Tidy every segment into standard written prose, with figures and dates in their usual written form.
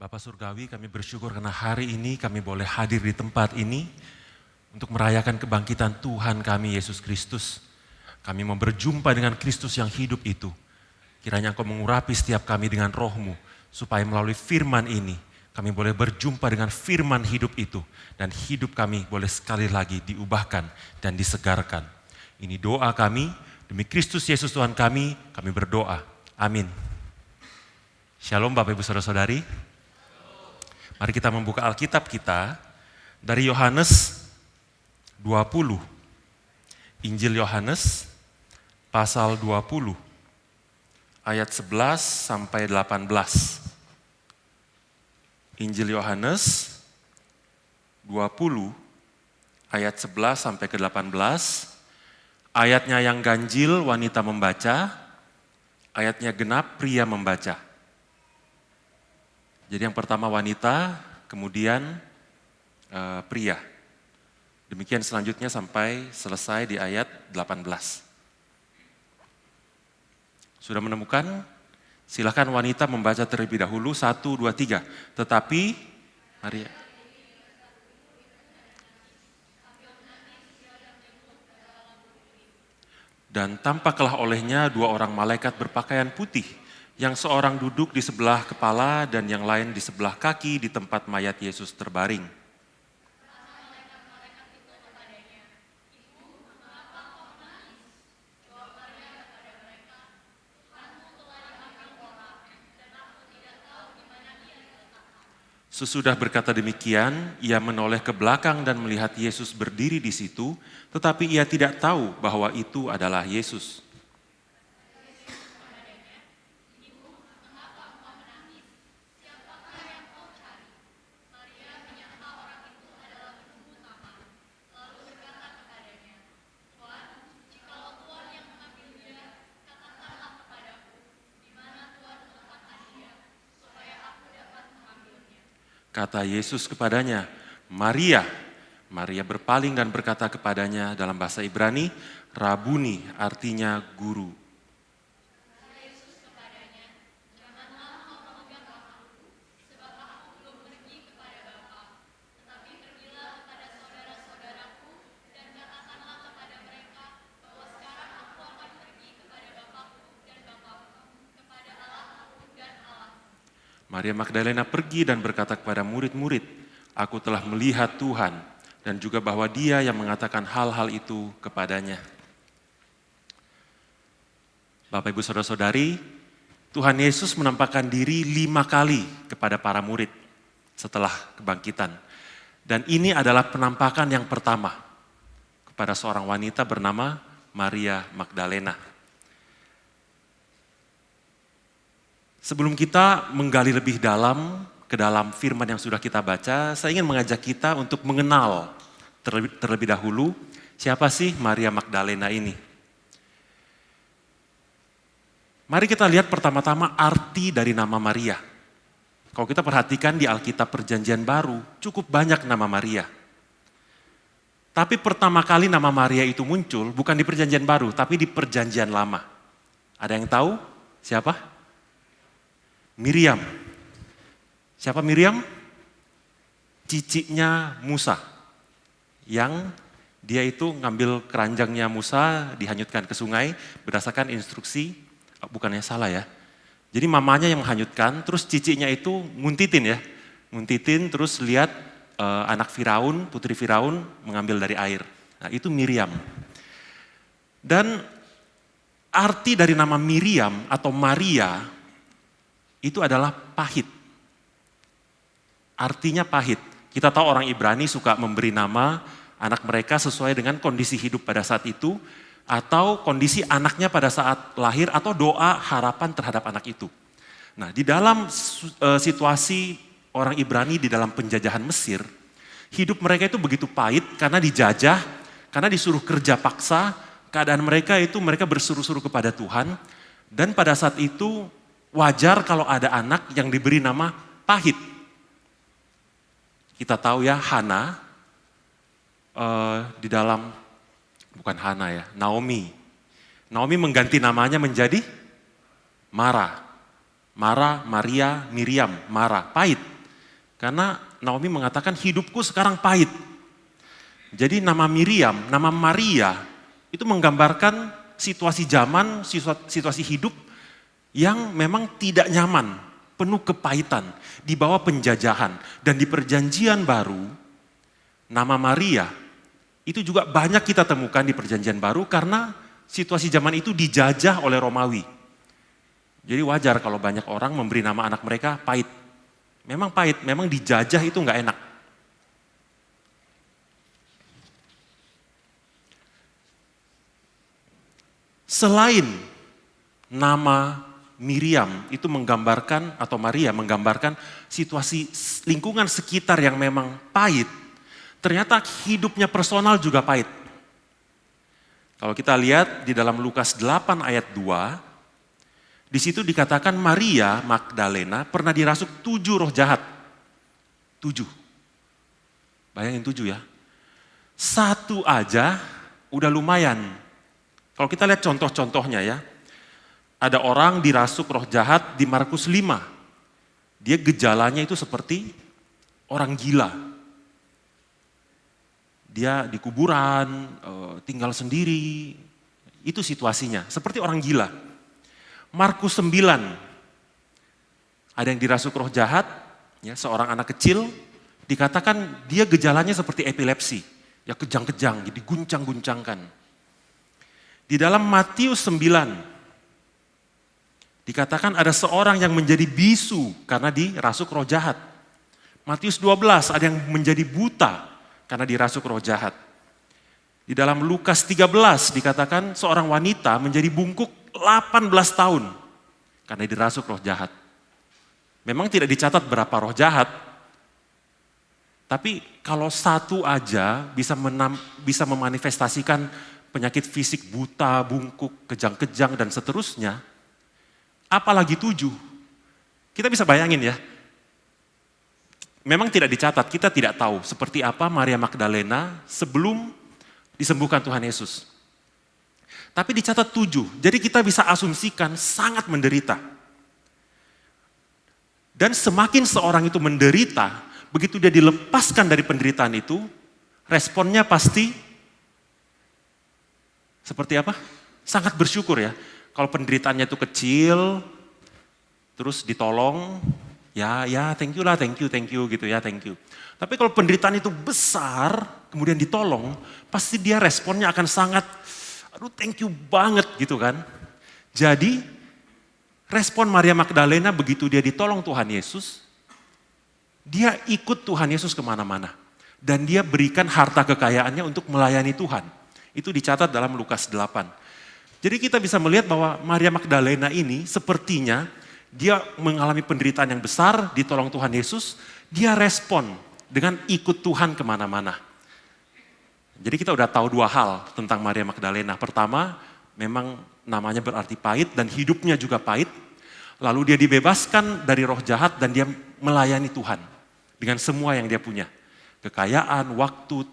Bapak Surgawi, kami bersyukur karena hari ini kami boleh hadir di tempat ini untuk merayakan kebangkitan Tuhan kami Yesus Kristus. Kami mau berjumpa dengan Kristus yang hidup itu. Kiranya Engkau mengurapi setiap kami dengan roh-Mu, supaya melalui firman ini kami boleh berjumpa dengan firman hidup itu. Dan hidup kami boleh sekali lagi diubahkan dan disegarkan. Ini doa kami, demi Kristus Yesus Tuhan kami berdoa. Amin. Shalom Bapak Ibu Saudara-saudari. Mari kita membuka Alkitab kita dari Yohanes 20. Injil Yohanes pasal 20 ayat 11 sampai 18. Injil Yohanes 20 ayat 11 sampai ke 18. Ayatnya yang ganjil wanita membaca, ayatnya genap pria membaca. Jadi yang pertama wanita, kemudian pria. Demikian selanjutnya sampai selesai di ayat 18. Sudah menemukan? Silakan wanita membaca terlebih dahulu, 1, 2, 3. Tetapi, Maria. Dan tampaklah olehnya 2 orang malaikat berpakaian putih, yang seorang duduk di sebelah kepala dan yang lain di sebelah kaki di tempat mayat Yesus terbaring. Sesudah berkata demikian, ia menoleh ke belakang dan melihat Yesus berdiri di situ, tetapi ia tidak tahu bahwa itu adalah Yesus. Kata Yesus kepadanya, Maria. Maria berpaling dan berkata kepadanya dalam bahasa Ibrani, Rabuni, artinya guru. Maria Magdalena pergi dan berkata kepada murid-murid, aku telah melihat Tuhan, dan juga bahwa Dia yang mengatakan hal-hal itu kepadanya. Bapak Ibu Saudara-saudari, Tuhan Yesus menampakkan diri 5 kali kepada para murid setelah kebangkitan. Dan ini adalah penampakan yang pertama kepada seorang wanita bernama Maria Magdalena. Sebelum kita menggali lebih dalam ke dalam firman yang sudah kita baca, saya ingin mengajak kita untuk mengenal terlebih dahulu siapa sih Maria Magdalena ini. Mari kita lihat pertama-tama arti dari nama Maria. Kalau kita perhatikan di Alkitab Perjanjian Baru, cukup banyak nama Maria. Tapi pertama kali nama Maria itu muncul bukan di Perjanjian Baru, tapi di Perjanjian Lama. Ada yang tahu siapa? Miriam. Siapa Miriam? Ciciknya Musa. Yang dia itu ngambil keranjangnya Musa, dihanyutkan ke sungai berdasarkan instruksi, bukannya salah ya. Jadi mamanya yang menghanyutkan, terus ciciknya itu nguntitin ya. Nguntitin terus lihat anak Firaun, putri Firaun mengambil dari air. Nah itu Miriam. Dan arti dari nama Miriam atau Maria itu adalah pahit. Artinya pahit. Kita tahu orang Ibrani suka memberi nama anak mereka sesuai dengan kondisi hidup pada saat itu, atau kondisi anaknya pada saat lahir, atau doa harapan terhadap anak itu. Nah, di dalam situasi orang Ibrani di dalam penjajahan Mesir, hidup mereka itu begitu pahit karena dijajah, karena disuruh kerja paksa, keadaan mereka itu mereka berseru-seru kepada Tuhan, dan pada saat itu wajar kalau ada anak yang diberi nama pahit. Kita tahu ya Hana, di dalam, bukan Hana ya, Naomi. Naomi mengganti namanya menjadi Mara. Mara, Maria, Miriam, Mara, pahit. Karena Naomi mengatakan hidupku sekarang pahit. Jadi nama Miriam, nama Maria itu menggambarkan situasi zaman, situasi hidup yang memang tidak nyaman, penuh kepahitan, di bawah penjajahan. Dan di perjanjian baru, nama Maria itu juga banyak kita temukan di perjanjian baru karena situasi zaman itu dijajah oleh Romawi. Jadi wajar kalau banyak orang memberi nama anak mereka pahit. Memang pahit, memang dijajah itu nggak enak. Selain nama Miriam itu menggambarkan, atau Maria menggambarkan situasi lingkungan sekitar yang memang pahit, ternyata hidupnya personal juga pahit. Kalau kita lihat di dalam Lukas 8 ayat 2, di situ dikatakan Maria Magdalena pernah dirasuk 7 roh jahat. 7. Bayangin 7 ya. 1 aja udah lumayan. Kalau kita lihat contoh-contohnya ya. Ada orang dirasuk roh jahat di Markus 5. Dia gejalanya itu seperti orang gila. Dia di kuburan, tinggal sendiri. Itu situasinya, seperti orang gila. Markus 9, ada yang dirasuk roh jahat, ya, seorang anak kecil, dikatakan dia gejalanya seperti epilepsi, ya kejang-kejang, jadi guncang-guncangkan. Di dalam Matius 9, dikatakan ada seorang yang menjadi bisu karena dirasuk roh jahat. Matius 12, ada yang menjadi buta karena dirasuk roh jahat. Di dalam Lukas 13 dikatakan seorang wanita menjadi bungkuk 18 tahun karena dirasuk roh jahat. Memang tidak dicatat berapa roh jahat, tapi kalau 1 aja bisa memanifestasikan penyakit fisik buta, bungkuk, kejang-kejang dan seterusnya, apalagi 7. Kita bisa bayangin ya, memang tidak dicatat, kita tidak tahu seperti apa Maria Magdalena sebelum disembuhkan Tuhan Yesus. Tapi dicatat 7, jadi kita bisa asumsikan sangat menderita. Dan semakin seorang itu menderita, begitu dia dilepaskan dari penderitaan itu, responnya pasti seperti apa? Sangat bersyukur ya. Kalau penderitaannya itu kecil, terus ditolong, ya thank you lah, thank you gitu ya, thank you. Tapi kalau penderitaan itu besar, kemudian ditolong, pasti dia responnya akan sangat, aduh thank you banget gitu kan. Jadi respon Maria Magdalena begitu dia ditolong Tuhan Yesus, dia ikut Tuhan Yesus kemana-mana. Dan dia berikan harta kekayaannya untuk melayani Tuhan. Itu dicatat dalam Lukas 8. Jadi kita bisa melihat bahwa Maria Magdalena ini sepertinya dia mengalami penderitaan yang besar, ditolong Tuhan Yesus, dia respon dengan ikut Tuhan kemana-mana. Jadi kita udah tahu 2 hal tentang Maria Magdalena. Pertama, memang namanya berarti pahit dan hidupnya juga pahit. Lalu dia dibebaskan dari roh jahat dan dia melayani Tuhan dengan semua yang dia punya. Kekayaan, waktu,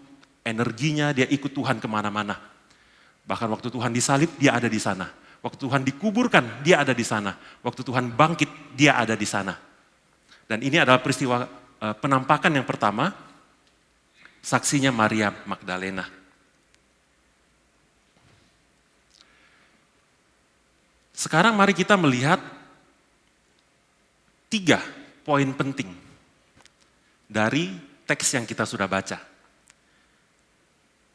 energinya, dia ikut Tuhan kemana-mana. Bahkan waktu Tuhan disalib, dia ada di sana. Waktu Tuhan dikuburkan, dia ada di sana. Waktu Tuhan bangkit, dia ada di sana. Dan ini adalah peristiwa penampakan yang pertama, saksinya Maria Magdalena. Sekarang mari kita melihat 3 poin penting dari teks yang kita sudah baca.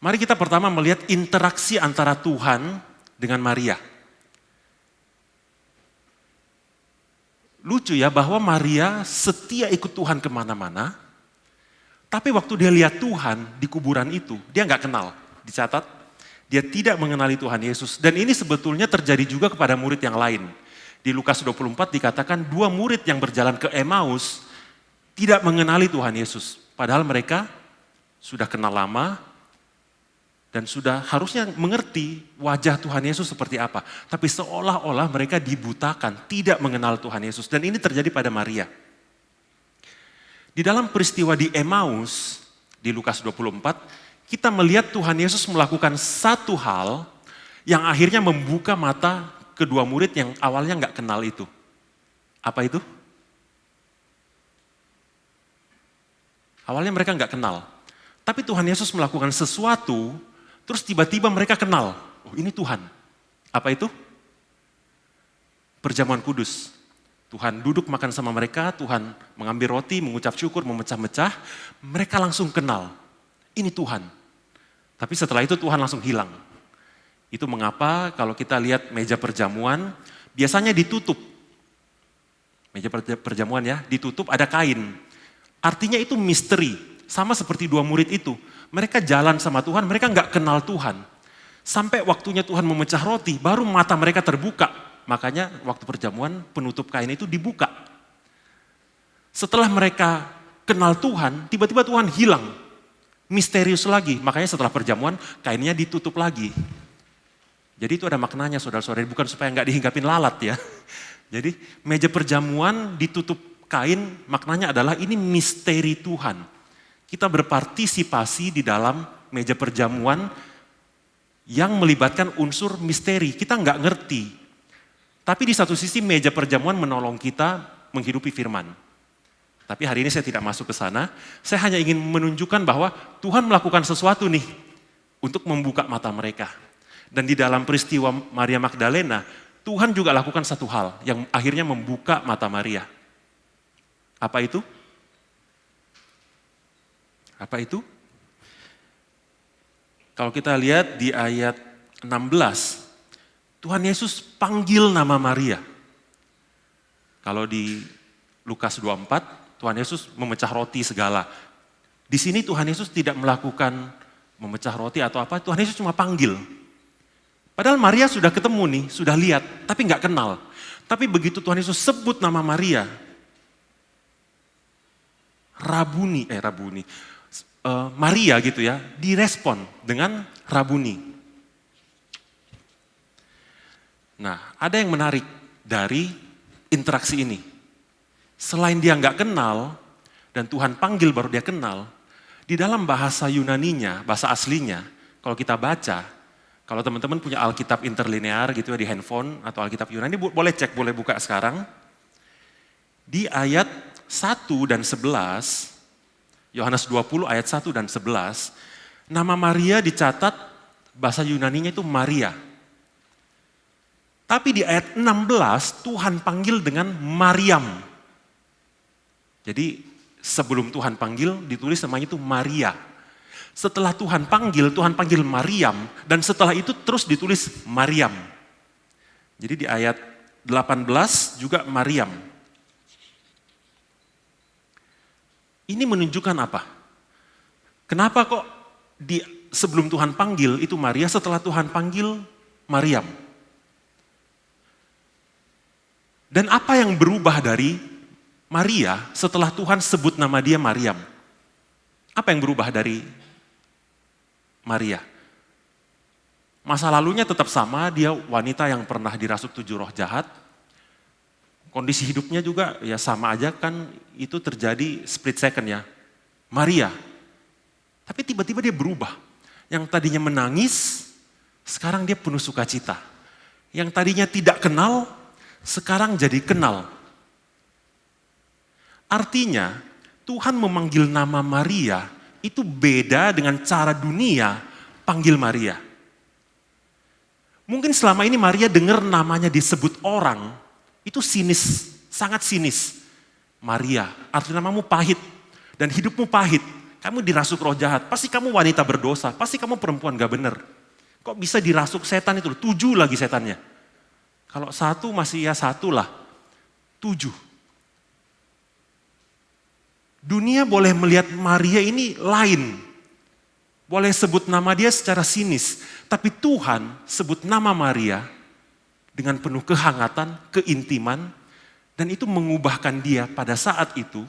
Mari kita pertama melihat interaksi antara Tuhan dengan Maria. Lucu ya bahwa Maria setia ikut Tuhan kemana-mana, tapi waktu dia lihat Tuhan di kuburan itu, dia nggak kenal. Dicatat, dia tidak mengenali Tuhan Yesus. Dan ini sebetulnya terjadi juga kepada murid yang lain. Di Lukas 24 dikatakan 2 murid yang berjalan ke Emmaus tidak mengenali Tuhan Yesus. Padahal mereka sudah kenal lama dan sudah harusnya mengerti wajah Tuhan Yesus seperti apa. Tapi seolah-olah mereka dibutakan, tidak mengenal Tuhan Yesus. Dan ini terjadi pada Maria. Di dalam peristiwa di Emmaus, di Lukas 24, kita melihat Tuhan Yesus melakukan satu hal yang akhirnya membuka mata kedua murid yang awalnya nggak kenal itu. Apa itu? Awalnya mereka nggak kenal. Tapi Tuhan Yesus melakukan sesuatu, terus tiba-tiba mereka kenal. Oh, ini Tuhan. Apa itu? Perjamuan kudus. Tuhan duduk makan sama mereka, Tuhan mengambil roti, mengucap syukur, memecah-mecah. Mereka langsung kenal. Ini Tuhan. Tapi setelah itu Tuhan langsung hilang. Itu mengapa kalau kita lihat meja perjamuan, biasanya ditutup. Meja perjamuan ya, ditutup ada kain. Artinya itu misteri, sama seperti dua murid itu. Mereka jalan sama Tuhan, mereka nggak kenal Tuhan. Sampai waktunya Tuhan memecah roti, baru mata mereka terbuka. Makanya waktu perjamuan penutup kain itu dibuka. Setelah mereka kenal Tuhan, tiba-tiba Tuhan hilang. Misterius lagi, makanya setelah perjamuan kainnya ditutup lagi. Jadi itu ada maknanya saudara-saudari, bukan supaya nggak dihinggapin lalat ya. Jadi meja perjamuan ditutup kain, maknanya adalah ini misteri Tuhan. Kita berpartisipasi di dalam meja perjamuan yang melibatkan unsur misteri. Kita nggak ngerti. Tapi di satu sisi meja perjamuan menolong kita menghidupi firman. Tapi hari ini saya tidak masuk ke sana. Saya hanya ingin menunjukkan bahwa Tuhan melakukan sesuatu nih untuk membuka mata mereka. Dan di dalam peristiwa Maria Magdalena, Tuhan juga lakukan satu hal yang akhirnya membuka mata Maria. Apa itu? Apa itu? Kalau kita lihat di ayat 16, Tuhan Yesus panggil nama Maria. Kalau di Lukas 24, Tuhan Yesus memecah roti segala. Di sini Tuhan Yesus tidak melakukan memecah roti atau apa, Tuhan Yesus cuma panggil. Padahal Maria sudah ketemu nih, sudah lihat, tapi nggak kenal. Tapi begitu Tuhan Yesus sebut nama Maria, Maria gitu ya, direspon dengan Rabuni. Nah, ada yang menarik dari interaksi ini. Selain dia nggak kenal, dan Tuhan panggil baru dia kenal, di dalam bahasa Yunaninya, bahasa aslinya, kalau kita baca, kalau teman-teman punya Alkitab interlinear gitu ya di handphone atau Alkitab Yunani, boleh cek, boleh buka sekarang. Di ayat 1 dan 11, Yohanes 20 ayat 1 dan 11, nama Maria dicatat bahasa Yunaninya itu Maria. Tapi di ayat 16 Tuhan panggil dengan Maryam. Jadi sebelum Tuhan panggil ditulis namanya itu Maria. Setelah Tuhan panggil Maryam, dan setelah itu terus ditulis Maryam. Jadi di ayat 18 juga Maryam. Ini menunjukkan apa? Kenapa kok sebelum Tuhan panggil itu Maria, setelah Tuhan panggil Maryam? Dan apa yang berubah dari Maria setelah Tuhan sebut nama dia Maryam? Apa yang berubah dari Maria? Masa lalunya tetap sama, dia wanita yang pernah dirasuk 7 roh jahat. Kondisi hidupnya juga ya sama aja kan, itu terjadi split second ya. Maria. Tapi tiba-tiba dia berubah. Yang tadinya menangis, sekarang dia penuh sukacita. Yang tadinya tidak kenal, sekarang jadi kenal. Artinya, Tuhan memanggil nama Maria itu beda dengan cara dunia panggil Maria. Mungkin selama ini Maria dengar namanya disebut orang, itu sinis, sangat sinis. Maria, arti namamu pahit, dan hidupmu pahit. Kamu dirasuk roh jahat, pasti kamu wanita berdosa, pasti kamu perempuan gak bener. Kok bisa dirasuk setan itu? 7 lagi setannya. Kalau 1 masih ya 1 lah, 7. Dunia boleh melihat Maria ini lain. Boleh sebut nama dia secara sinis. Tapi Tuhan sebut nama Maria dengan penuh kehangatan, keintiman. Dan itu mengubahkan dia pada saat itu.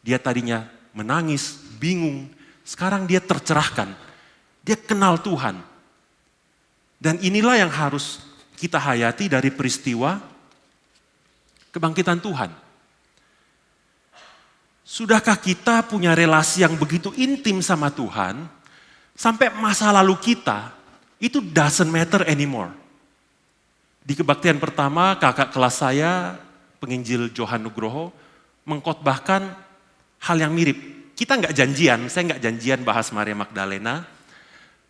Dia tadinya menangis, bingung. Sekarang dia tercerahkan. Dia kenal Tuhan. Dan inilah yang harus kita hayati dari peristiwa kebangkitan Tuhan. Sudahkah kita punya relasi yang begitu intim sama Tuhan, sampai masa lalu kita, itu doesn't matter anymore. Di kebaktian pertama, kakak kelas saya penginjil Johan Nugroho mengkhotbahkan hal yang mirip. Kita nggak janjian, saya nggak janjian bahas Maria Magdalena,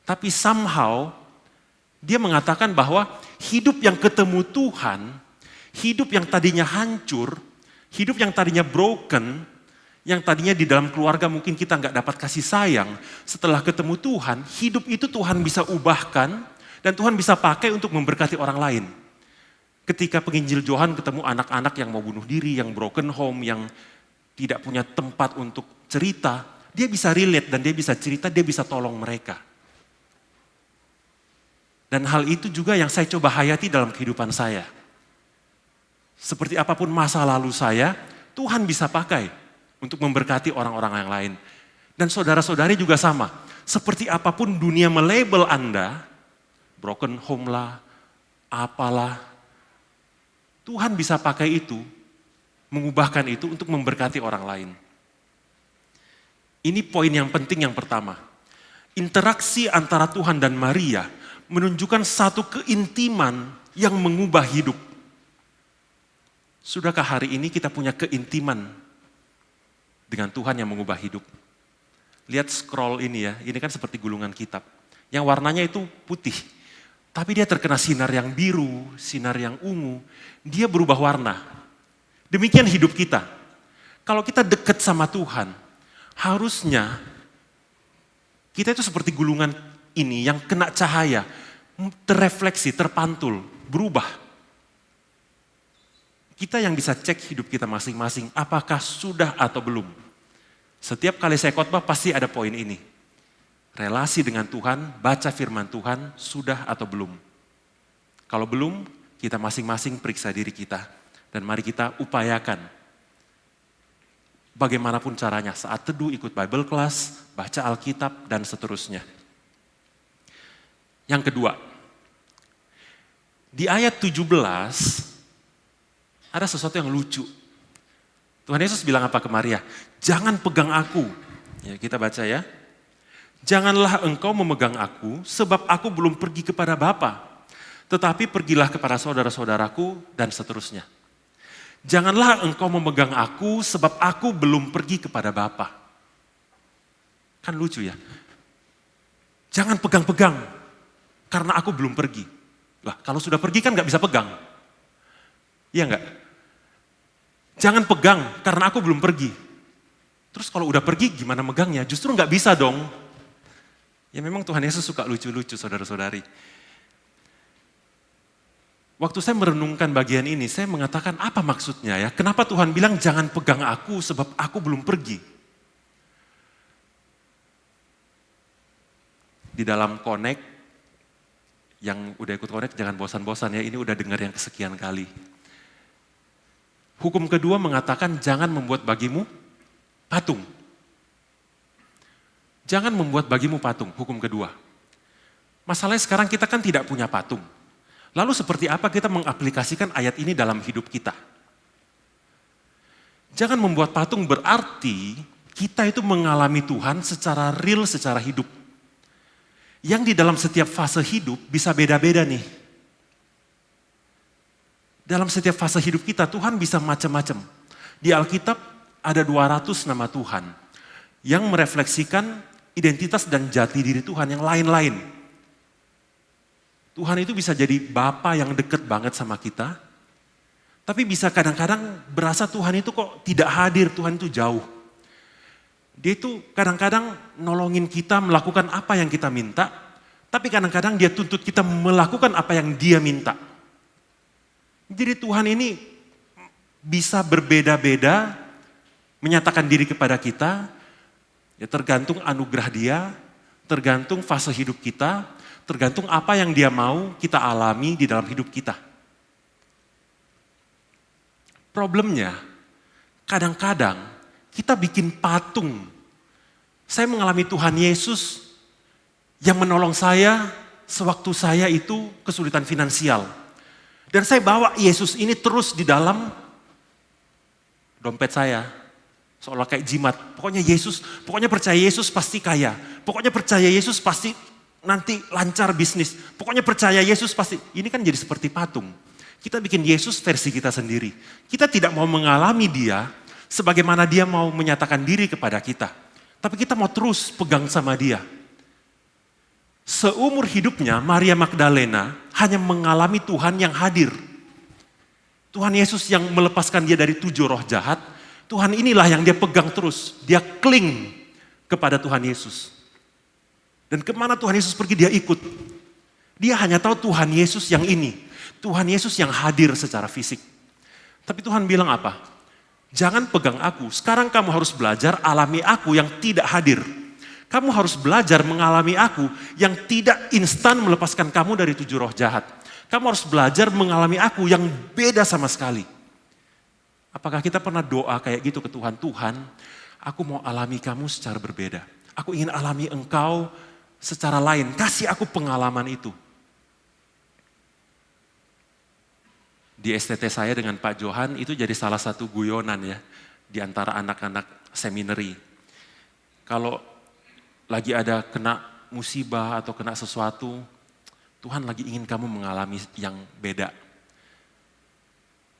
tapi somehow dia mengatakan bahwa hidup yang ketemu Tuhan, hidup yang tadinya hancur, hidup yang tadinya broken, yang tadinya di dalam keluarga mungkin kita nggak dapat kasih sayang, setelah ketemu Tuhan, hidup itu Tuhan bisa ubahkan dan Tuhan bisa pakai untuk memberkati orang lain. Ketika penginjil Johan ketemu anak-anak yang mau bunuh diri, yang broken home, yang tidak punya tempat untuk cerita, dia bisa relate dan dia bisa cerita, dia bisa tolong mereka. Dan hal itu juga yang saya coba hayati dalam kehidupan saya. Seperti apapun masa lalu saya, Tuhan bisa pakai untuk memberkati orang-orang yang lain. Dan saudara-saudari juga sama. Seperti apapun dunia melabel Anda, broken home lah, apalah, Tuhan bisa pakai itu, mengubahkan itu untuk memberkati orang lain. Ini poin yang penting yang pertama. Interaksi antara Tuhan dan Maria menunjukkan satu keintiman yang mengubah hidup. Sudahkah hari ini kita punya keintiman dengan Tuhan yang mengubah hidup? Lihat scroll ini ya, ini kan seperti gulungan kitab. Yang warnanya itu putih. Tapi dia terkena sinar yang biru, sinar yang ungu, dia berubah warna. Demikian hidup kita. Kalau kita dekat sama Tuhan, harusnya kita itu seperti gulungan ini yang kena cahaya, terrefleksi, terpantul, berubah. Kita yang bisa cek hidup kita masing-masing, apakah sudah atau belum. Setiap kali saya khotbah pasti ada poin ini. Relasi dengan Tuhan, baca firman Tuhan, sudah atau belum. Kalau belum, kita masing-masing periksa diri kita. Dan mari kita upayakan. Bagaimanapun caranya, saat teduh ikut Bible class, baca Alkitab, dan seterusnya. Yang kedua, di ayat 17, ada sesuatu yang lucu. Tuhan Yesus bilang apa ke Maria? Jangan pegang aku. Ya, kita baca ya. Janganlah engkau memegang aku, sebab aku belum pergi kepada Bapa. Tetapi pergilah kepada saudara-saudaraku, dan seterusnya. Janganlah engkau memegang aku, sebab aku belum pergi kepada Bapa. Kan lucu ya. Jangan pegang-pegang, karena aku belum pergi. Lah, kalau sudah pergi kan gak bisa pegang. Iya gak? Jangan pegang, karena aku belum pergi. Terus kalau udah pergi gimana megangnya? Justru gak bisa dong. Ya memang Tuhan Yesus suka lucu-lucu saudara-saudari. Waktu saya merenungkan bagian ini, saya mengatakan apa maksudnya ya? Kenapa Tuhan bilang jangan pegang aku sebab aku belum pergi? Di dalam Connect, yang udah ikut Connect jangan bosan-bosan ya, ini udah dengar yang kesekian kali. Hukum kedua mengatakan jangan membuat bagimu patung. Jangan membuat bagimu patung, hukum kedua. Masalahnya sekarang kita kan tidak punya patung. Lalu seperti apa kita mengaplikasikan ayat ini dalam hidup kita? Jangan membuat patung berarti kita itu mengalami Tuhan secara real, secara hidup. Yang di dalam setiap fase hidup bisa beda-beda nih. Dalam setiap fase hidup kita Tuhan bisa macam-macam. Di Alkitab ada 200 nama Tuhan yang merefleksikan identitas dan jati diri Tuhan yang lain-lain. Tuhan itu bisa jadi Bapa yang dekat banget sama kita, tapi bisa kadang-kadang berasa Tuhan itu kok tidak hadir, Tuhan itu jauh. Dia itu kadang-kadang nolongin kita melakukan apa yang kita minta, tapi kadang-kadang dia tuntut kita melakukan apa yang dia minta. Jadi Tuhan ini bisa berbeda-beda, menyatakan diri kepada kita, ya tergantung anugerah dia, tergantung fase hidup kita, tergantung apa yang dia mau kita alami di dalam hidup kita. Problemnya, kadang-kadang kita bikin patung. Saya mengalami Tuhan Yesus yang menolong saya sewaktu saya itu kesulitan finansial. Dan saya bawa Yesus ini terus di dalam dompet saya. Seolah kayak jimat. Pokoknya percaya Yesus pasti kaya. Pokoknya percaya Yesus pasti nanti lancar bisnis. Pokoknya percaya Yesus pasti. Ini kan jadi seperti patung. Kita bikin Yesus versi kita sendiri. Kita tidak mau mengalami dia sebagaimana dia mau menyatakan diri kepada kita. Tapi kita mau terus pegang sama dia. Seumur hidupnya Maria Magdalena hanya mengalami Tuhan yang hadir. Tuhan Yesus yang melepaskan dia dari 7 roh jahat. Tuhan inilah yang dia pegang terus. Dia cling kepada Tuhan Yesus. Dan kemana Tuhan Yesus pergi dia ikut. Dia hanya tahu Tuhan Yesus yang ini. Tuhan Yesus yang hadir secara fisik. Tapi Tuhan bilang apa? Jangan pegang aku, sekarang kamu harus belajar alami aku yang tidak hadir. Kamu harus belajar mengalami aku yang tidak instan melepaskan kamu dari 7 roh jahat. Kamu harus belajar mengalami aku yang beda sama sekali. Apakah kita pernah doa kayak gitu ke Tuhan? Tuhan, aku mau alami kamu secara berbeda. Aku ingin alami engkau secara lain. Kasih aku pengalaman itu. Di STT saya dengan Pak Johan itu jadi salah satu guyonan ya. Di antara anak-anak seminary. Kalau lagi ada kena musibah atau kena sesuatu, Tuhan lagi ingin kamu mengalami yang beda.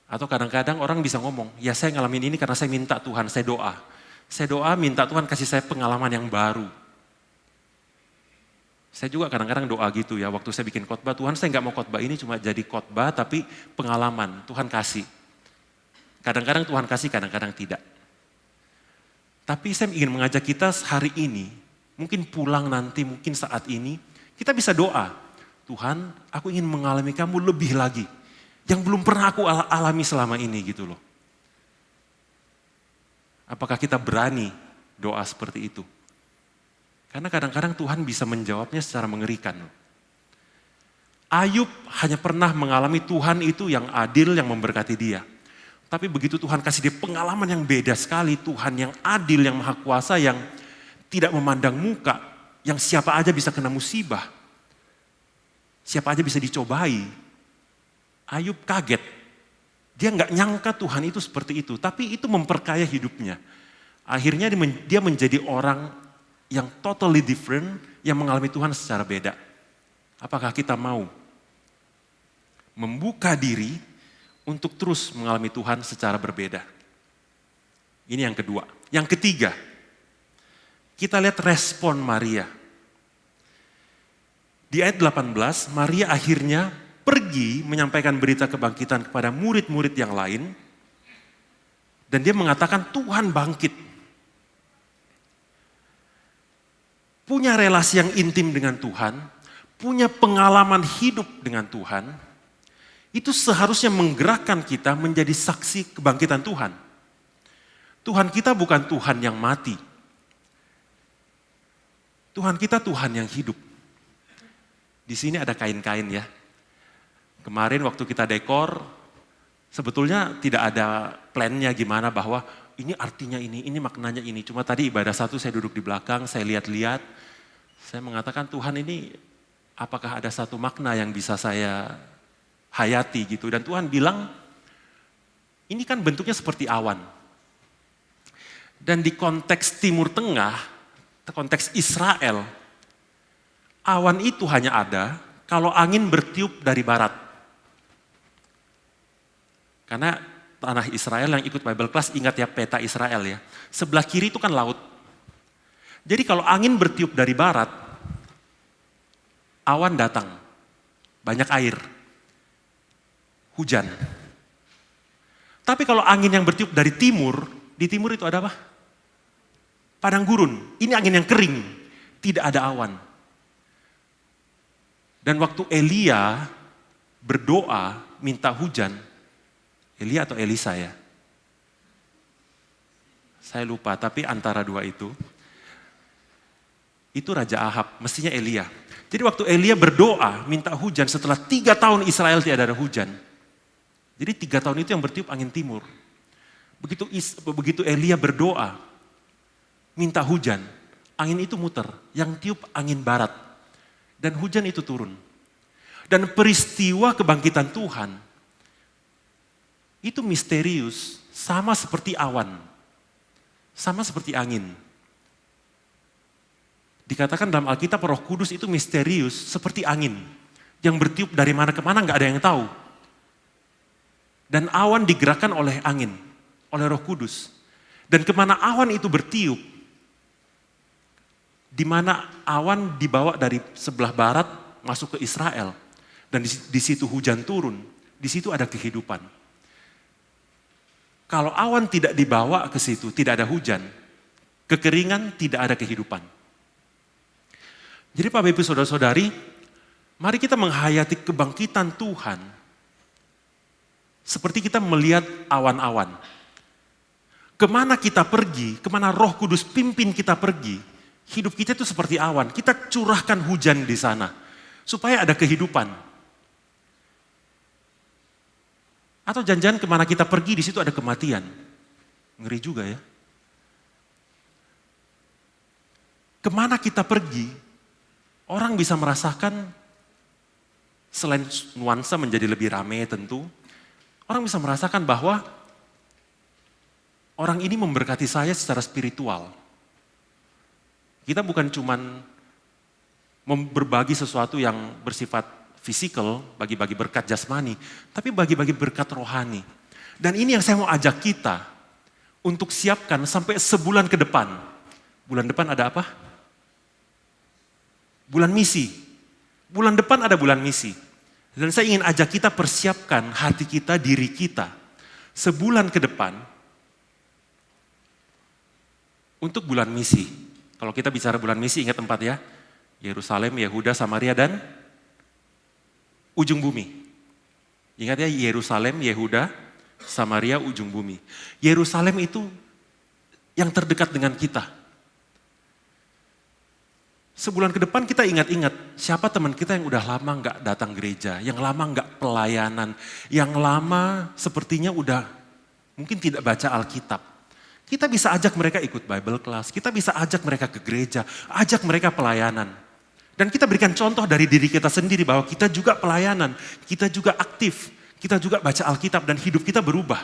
Atau kadang-kadang orang bisa ngomong, ya saya ngalamin ini karena saya minta Tuhan, saya doa. Saya doa minta Tuhan kasih saya pengalaman yang baru. Saya juga kadang-kadang doa gitu ya, waktu saya bikin khotbah, Tuhan saya nggak mau khotbah ini cuma jadi khotbah tapi pengalaman, Tuhan kasih. Kadang-kadang Tuhan kasih, kadang-kadang tidak. Tapi saya ingin mengajak kita hari ini, mungkin pulang nanti, mungkin saat ini, kita bisa doa. Tuhan, aku ingin mengalami kamu lebih lagi. Yang belum pernah aku alami selama ini gitu loh. Apakah kita berani doa seperti itu? Karena kadang-kadang Tuhan bisa menjawabnya secara mengerikan. Ayub hanya pernah mengalami Tuhan itu yang adil, yang memberkati dia. Tapi begitu Tuhan kasih dia pengalaman yang beda sekali, Tuhan yang adil, yang maha kuasa, yang tidak memandang muka, yang siapa aja bisa kena musibah. Siapa aja bisa dicobai. Ayub kaget. Dia nggak nyangka Tuhan itu seperti itu, tapi itu memperkaya hidupnya. Akhirnya dia menjadi orang yang totally different, yang mengalami Tuhan secara beda. Apakah kita mau membuka diri untuk terus mengalami Tuhan secara berbeda? Ini yang kedua. Yang ketiga, kita lihat respon Maria. Di ayat 18, Maria akhirnya pergi menyampaikan berita kebangkitan kepada murid-murid yang lain. Dan dia mengatakan Tuhan bangkit. Punya relasi yang intim dengan Tuhan, punya pengalaman hidup dengan Tuhan, itu seharusnya menggerakkan kita menjadi saksi kebangkitan Tuhan. Tuhan kita bukan Tuhan yang mati. Tuhan kita Tuhan yang hidup. Di sini ada kain-kain ya. Kemarin waktu kita dekor, sebetulnya tidak ada plannya gimana bahwa ini artinya ini maknanya ini. Cuma tadi ibadah satu saya duduk di belakang, saya lihat-lihat. Saya mengatakan Tuhan ini apakah ada satu makna yang bisa saya hayati gitu. Dan Tuhan bilang ini kan bentuknya seperti awan. Dan di konteks Timur Tengah, konteks Israel, awan itu hanya ada kalau angin bertiup dari barat. Karena tanah Israel yang ikut Bible Class, ingat ya peta Israel ya. Sebelah kiri itu kan laut. Jadi kalau angin bertiup dari barat, awan datang, banyak air, hujan. Tapi kalau angin yang bertiup dari timur, di timur itu ada apa? Padang gurun. Ini angin yang kering, tidak ada awan. Dan waktu Elia berdoa minta hujan, Elia atau Elisa ya? Saya lupa, tapi antara dua itu Raja Ahab, mestinya Elia. Jadi waktu Elia berdoa minta hujan setelah 3 tahun Israel tidak ada hujan. Jadi 3 tahun itu yang bertiup angin timur. Begitu Elia berdoa minta hujan, angin itu muter, yang tiup angin barat. Dan hujan itu turun. Dan peristiwa kebangkitan Tuhan itu misterius, sama seperti awan, sama seperti angin. Dikatakan dalam Alkitab Roh Kudus itu misterius seperti angin, yang bertiup dari mana ke mana nggak ada yang tahu. Dan awan digerakkan oleh angin, oleh Roh Kudus. Dan kemana awan itu bertiup, di mana awan dibawa dari sebelah barat masuk ke Israel. Dan di situ hujan turun, di situ ada kehidupan. Kalau awan tidak dibawa ke situ, tidak ada hujan, kekeringan, tidak ada kehidupan. Jadi Bapak Ibu Saudara-saudari, mari kita menghayati kebangkitan Tuhan seperti kita melihat awan-awan. Kemana kita pergi, kemana Roh Kudus pimpin kita pergi, hidup kita itu seperti awan. Kita curahkan hujan di sana supaya ada kehidupan. Atau jangan-jangan kemana kita pergi, di situ ada kematian. Ngeri juga ya. Kemana kita pergi, orang bisa merasakan, selain nuansa menjadi lebih ramai tentu, orang bisa merasakan bahwa orang ini memberkati saya secara spiritual. Kita bukan cuman berbagi sesuatu yang bersifat fisikal, bagi-bagi berkat jasmani, tapi bagi-bagi berkat rohani. Dan ini yang saya mau ajak kita untuk siapkan sampai sebulan ke depan. Bulan depan ada apa? Bulan misi. Bulan depan ada bulan misi. Dan saya ingin ajak kita persiapkan hati kita, diri kita. Sebulan ke depan untuk bulan misi. Kalau kita bicara bulan misi, ingat tempat ya. Yerusalem, Yehuda, Samaria, dan ujung bumi. Ingat ya, Yerusalem, Yehuda, Samaria, ujung bumi. Yerusalem itu yang terdekat dengan kita. Sebulan ke depan kita ingat-ingat siapa teman kita yang udah lama nggak datang gereja, yang lama nggak pelayanan, yang lama sepertinya udah mungkin tidak baca Alkitab. Kita bisa ajak mereka ikut Bible class, kita bisa ajak mereka ke gereja, ajak mereka pelayanan. Dan kita berikan contoh dari diri kita sendiri bahwa kita juga pelayanan, kita juga aktif, kita juga baca Alkitab dan hidup kita berubah.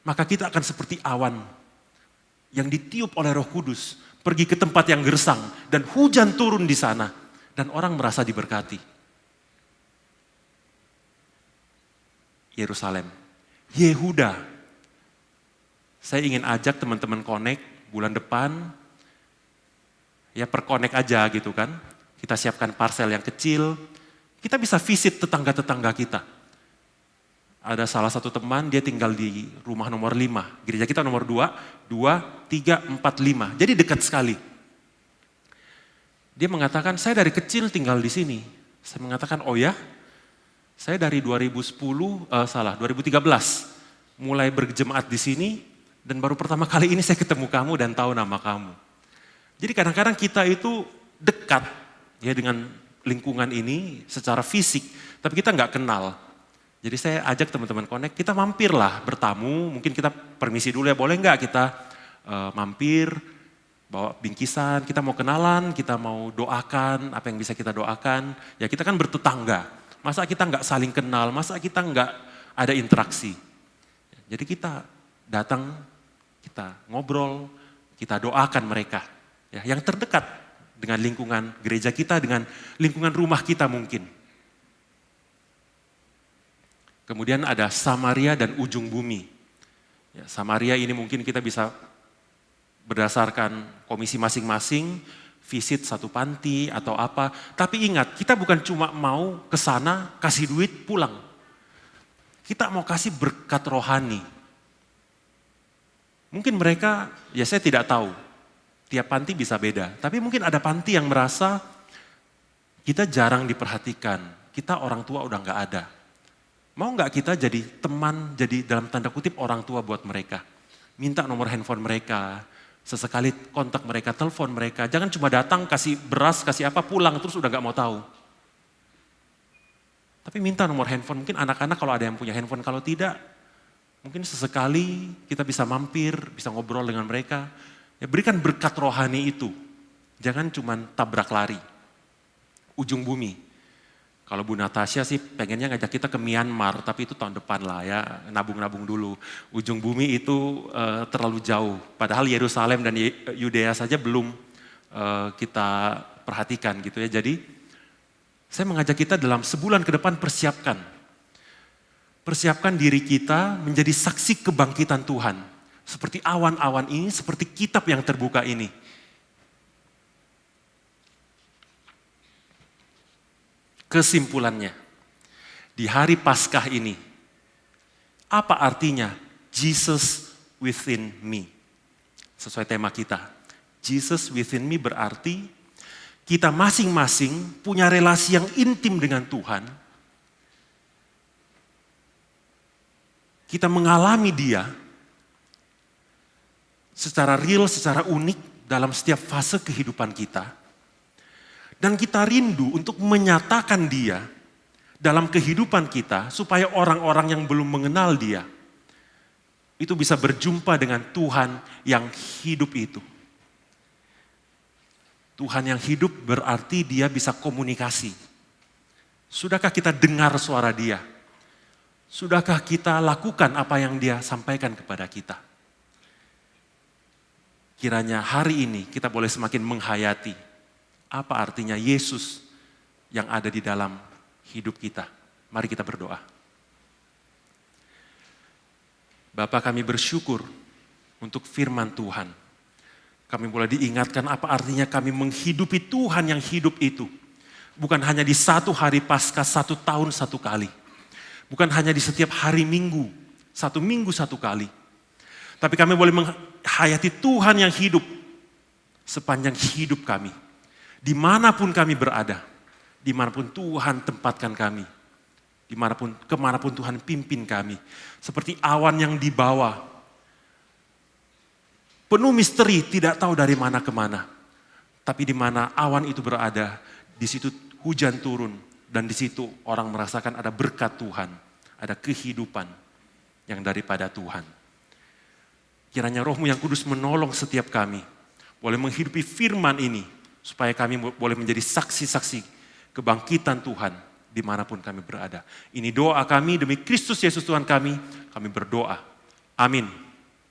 Maka kita akan seperti awan yang ditiup oleh Roh Kudus, pergi ke tempat yang gersang dan hujan turun di sana dan orang merasa diberkati. Yerusalem, Yehuda. Saya ingin ajak teman-teman connect bulan depan, ya per connect aja gitu kan. Kita siapkan parcel yang kecil, kita bisa visit tetangga-tetangga kita. Ada salah satu teman, dia tinggal di rumah nomor 5. Gereja kita nomor 2, 3, 4, 5. Jadi dekat sekali. Dia mengatakan, saya dari kecil tinggal di sini. Saya mengatakan, oh ya? Saya dari 2013 mulai berjemaat di sini dan baru pertama kali ini saya ketemu kamu dan tahu nama kamu. Jadi kadang-kadang kita itu dekat ya dengan lingkungan ini secara fisik, tapi kita nggak kenal. Jadi saya ajak teman-teman connect, kita mampirlah bertamu, mungkin kita permisi dulu ya, boleh nggak kita mampir, bawa bingkisan, kita mau kenalan, kita mau doakan, apa yang bisa kita doakan. Ya kita kan bertetangga, masa kita nggak saling kenal, masa kita nggak ada interaksi. Jadi kita datang, kita ngobrol, kita doakan mereka. Ya, yang terdekat dengan lingkungan gereja kita, dengan lingkungan rumah kita mungkin. Kemudian ada Samaria dan ujung bumi. Ya, Samaria ini mungkin kita bisa berdasarkan komisi masing-masing, visit satu panti atau apa. Tapi ingat, kita bukan cuma mau ke sana kasih duit pulang. Kita mau kasih berkat rohani. Mungkin mereka, ya saya tidak tahu, tiap panti bisa beda. Tapi mungkin ada panti yang merasa kita jarang diperhatikan, kita orang tua udah nggak ada. Mau nggak kita jadi teman, jadi dalam tanda kutip orang tua buat mereka. Minta nomor handphone mereka, sesekali kontak mereka, telepon mereka. Jangan cuma datang, kasih beras, kasih apa, pulang terus udah nggak mau tahu. Tapi minta nomor handphone, mungkin anak-anak kalau ada yang punya handphone, kalau tidak, mungkin sesekali kita bisa mampir, bisa ngobrol dengan mereka. Ya berikan berkat rohani itu, jangan cuma tabrak lari. Ujung bumi. Kalau Bu Natasha sih pengennya ngajak kita ke Myanmar, tapi itu tahun depan lah ya, nabung-nabung dulu. Ujung bumi itu terlalu jauh, padahal Yerusalem dan Yudea saja belum kita perhatikan gitu ya. Jadi saya mengajak kita dalam sebulan ke depan persiapkan. persiapkan diri kita menjadi saksi kebangkitan Tuhan. Seperti awan-awan ini, seperti kitab yang terbuka ini. Kesimpulannya, di hari Paskah ini, apa artinya Jesus within me? Sesuai tema kita, Jesus within me berarti kita masing-masing punya relasi yang intim dengan Tuhan. Kita mengalami Dia secara real, secara unik dalam setiap fase kehidupan kita. Dan kita rindu untuk menyatakan Dia dalam kehidupan kita supaya orang-orang yang belum mengenal Dia itu bisa berjumpa dengan Tuhan yang hidup itu. Tuhan yang hidup berarti Dia bisa komunikasi. Sudahkah kita dengar suara Dia? Sudahkah kita lakukan apa yang Dia sampaikan kepada kita? Kiranya hari ini kita boleh semakin menghayati apa artinya Yesus yang ada di dalam hidup kita. Mari kita berdoa. Bapa, kami bersyukur untuk firman Tuhan. Kami boleh diingatkan apa artinya kami menghidupi Tuhan yang hidup itu. Bukan hanya di satu hari Paskah, 1 tahun 1 kali. Bukan hanya di setiap hari Minggu, 1 minggu 1 kali. Tapi kami boleh menghayati Tuhan yang hidup sepanjang hidup kami. Dimanapun kami berada, dimanapun Tuhan tempatkan kami, kemanapun Tuhan pimpin kami. Seperti awan yang dibawa, penuh misteri, tidak tahu dari mana ke mana. Tapi di mana awan itu berada, di situ hujan turun. Dan di situ orang merasakan ada berkat Tuhan, ada kehidupan yang daripada Tuhan. Kiranya Roh-Mu yang kudus menolong setiap kami, boleh menghidupi firman ini, supaya kami boleh menjadi saksi-saksi kebangkitan Tuhan dimanapun kami berada. Ini doa kami demi Kristus Yesus Tuhan kami berdoa. Amin.